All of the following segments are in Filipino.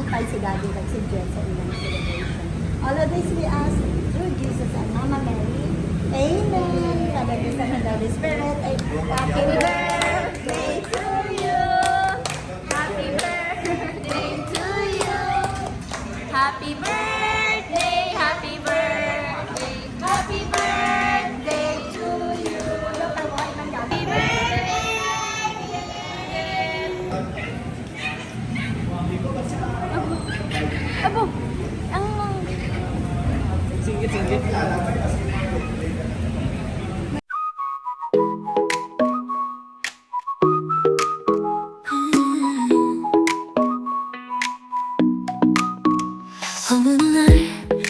magnify si Daddy like si Jen sa ilang celebration. All of this we ask through Jesus and Mama Mary. Amen. Father, the Son, and the Holy Spirit. Happy birthday to you. Happy birthday to you. Happy birthday, happy birthday, happy birthday to you. Happy birthday. Abo, ang Singit. 어느 날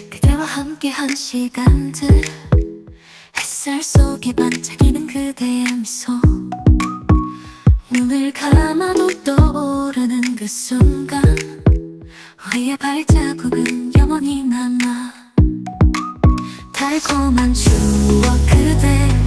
그대와 함께한 시간들 햇살 속에 반짝이는 그대의 미소 눈을 감아도 떠오르는 그 순간 우리의 발자국은 영원히 남아 달콤한 추억 그대